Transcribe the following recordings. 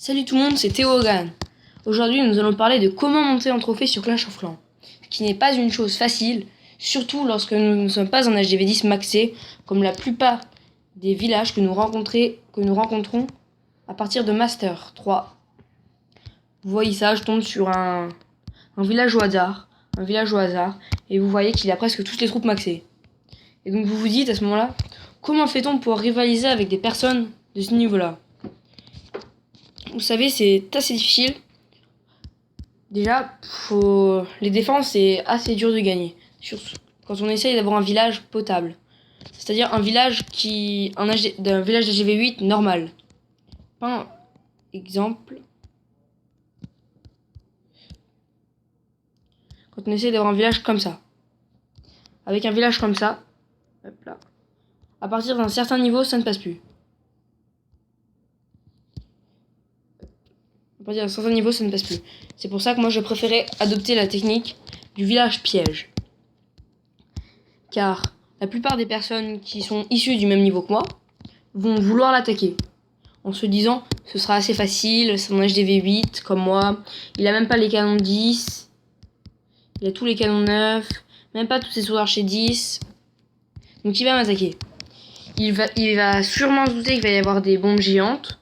Salut tout le monde, c'est Théo Hogan. Aujourd'hui, nous allons parler de comment monter en trophée sur Clash of Clans, ce qui n'est pas une chose facile, surtout lorsque nous ne sommes pas en HDV10 maxé, comme la plupart des villages que nous rencontrons à partir de Master 3. Vous voyez ça, je tombe sur un village au hasard, et vous voyez qu'il a presque toutes les troupes maxées. Et donc vous vous dites à ce moment-là, comment fait-on pour rivaliser avec des personnes de ce niveau-là ? Vous savez, c'est assez difficile. Déjà, les défenses, c'est assez dur de gagner. Surtout quand on essaye d'avoir un village potable. C'est-à-dire un village d'un village d'HDV8 normal. Par exemple, quand on essaye d'avoir un village comme ça. Avec un village comme ça, hop là, à partir d'un certain niveau, ça ne passe plus. À partir d'un certain niveau, ça ne passe plus. C'est pour ça que moi, je préférais adopter la technique du village piège. Car la plupart des personnes qui sont issues du même niveau que moi vont vouloir l'attaquer. En se disant, ce sera assez facile, c'est un HDV8 comme moi. Il a même pas les canons 10. Il a tous les canons 9. Même pas tous ses sauts d'archer 10. Donc il va m'attaquer. Il va sûrement se douter qu'il va y avoir des bombes géantes.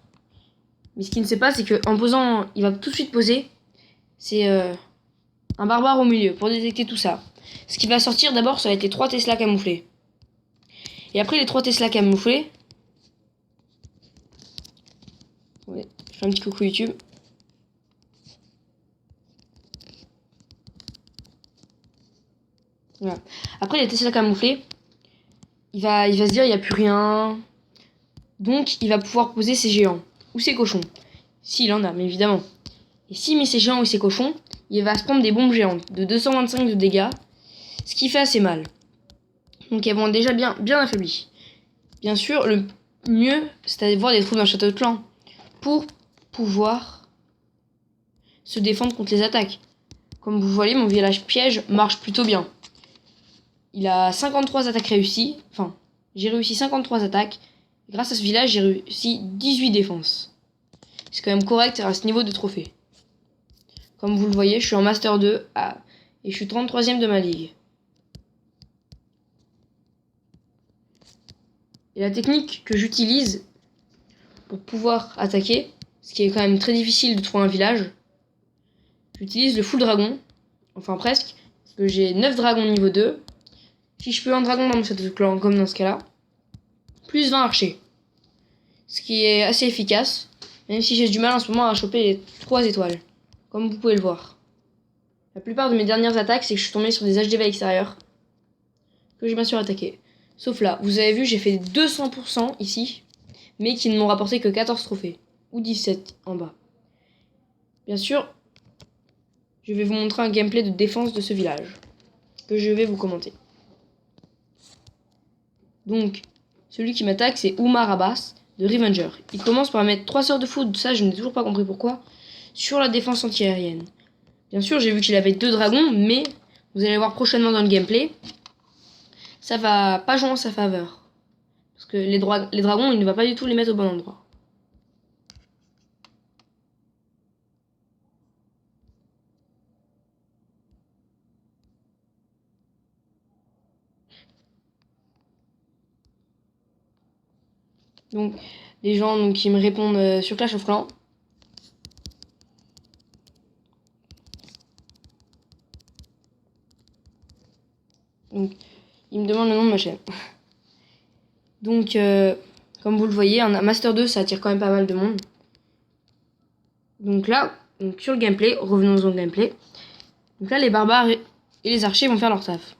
Mais ce qu'il ne sait pas, c'est qu'en posant, il va tout de suite poser, c'est un barbare au milieu pour détecter tout ça. Ce qui va sortir d'abord, ça va être les 3 Tesla camouflés. Et après les 3 Tesla camouflés, ouais, je fais un petit coucou YouTube. Voilà. Après les Tesla camouflés, il va se dire il n'y a plus rien. Donc il va pouvoir poser ses géants ou ses cochons. S'il en a, mais évidemment. Et s'il met ses géants ou ses cochons, il va se prendre des bombes géantes de 225 de dégâts, ce qui fait assez mal. Donc elles vont être déjà bien affaiblies. Bien sûr, le mieux, c'est d'avoir des troupes dans le château de clan pour pouvoir se défendre contre les attaques. Comme vous voyez, mon village piège marche plutôt bien. Il a 53 attaques réussies. Enfin, j'ai réussi 53 attaques. Grâce à ce village, j'ai réussi 18 défenses. C'est quand même correct à ce niveau de trophée. Comme vous le voyez, je suis en Master 2 et je suis 33e de ma ligue. Et la technique que j'utilise pour pouvoir attaquer, ce qui est quand même très difficile de trouver un village, j'utilise le full dragon, enfin presque, parce que j'ai 9 dragons niveau 2. Si je peux un dragon dans mon château de clan, comme dans ce cas-là, plus 20 archers. Ce qui est assez efficace, même si j'ai du mal en ce moment à choper les 3 étoiles, comme vous pouvez le voir. La plupart de mes dernières attaques, c'est que je suis tombé sur des HDV extérieurs, que j'ai bien sûr attaqué. Sauf là, vous avez vu, j'ai fait 200% ici, mais qui ne m'ont rapporté que 14 trophées, ou 17 en bas. Bien sûr, je vais vous montrer un gameplay de défense de ce village, que je vais vous commenter. Donc, celui qui m'attaque, c'est Oumar Abbas, de Revenger. Il commence par mettre 3 sorts de foudre, ça je n'ai toujours pas compris pourquoi, sur la défense anti-aérienne. Bien sûr, j'ai vu qu'il avait 2 dragons, mais vous allez voir prochainement dans le gameplay, ça va pas jouer en sa faveur. Parce que les dragons, il ne va pas du tout les mettre au bon endroit. Donc, les gens qui me répondent sur Clash of Clans. Donc, ils me demandent le nom de ma chaîne. Donc, comme vous le voyez, un Master 2, ça attire quand même pas mal de monde. Donc là, sur le gameplay, revenons au gameplay. Donc là, les barbares et les archers vont faire leur taf.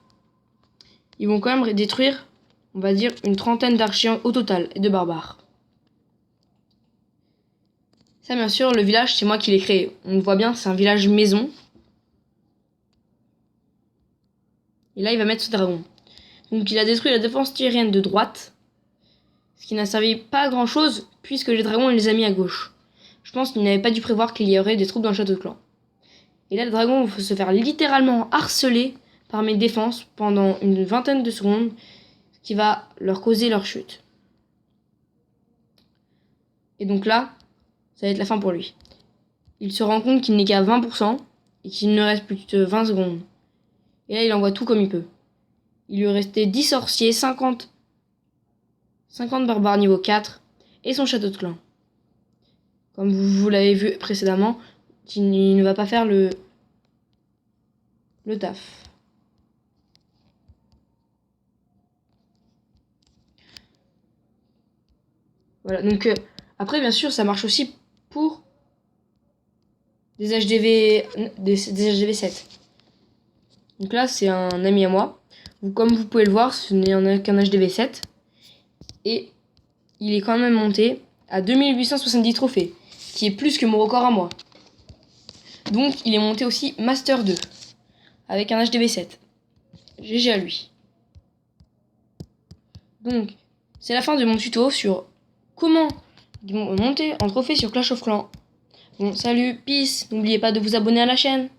Ils vont quand même détruire, on va dire, une trentaine d'archers au total et de barbares. Ça, bien sûr, le village, c'est moi qui l'ai créé. On le voit bien, c'est un village maison. Et là, il va mettre ce dragon. Donc, il a détruit la défense tyrienne de droite. Ce qui n'a servi pas à grand chose, puisque les dragons, il les a mis à gauche. Je pense qu'il n'avait pas dû prévoir qu'il y aurait des troupes dans le château de clan. Et là, le dragon va se faire littéralement harceler par mes défenses pendant une vingtaine de secondes, ce qui va leur causer leur chute. Et donc là, ça va être la fin pour lui. Il se rend compte qu'il n'est qu'à 20% et qu'il ne reste plus que 20 secondes. Et là, il envoie tout comme il peut. Il lui restait 10 sorciers, 50 barbares niveau 4 et son château de clan. Comme vous l'avez vu précédemment, il ne va pas faire le taf. Voilà, donc après, bien sûr, ça marche aussi pour des HDV, des HDV 7. Donc là, c'est un ami à moi. Comme vous pouvez le voir, ce n'est qu'un HDV 7. Et il est quand même monté à 2870 trophées, qui est plus que mon record à moi. Donc, il est monté aussi Master 2, avec un HDV 7. GG à lui. Donc, c'est la fin de mon tuto sur comment monter en trophée sur Clash of Clans. Bon, salut, peace, n'oubliez pas de vous abonner à la chaîne.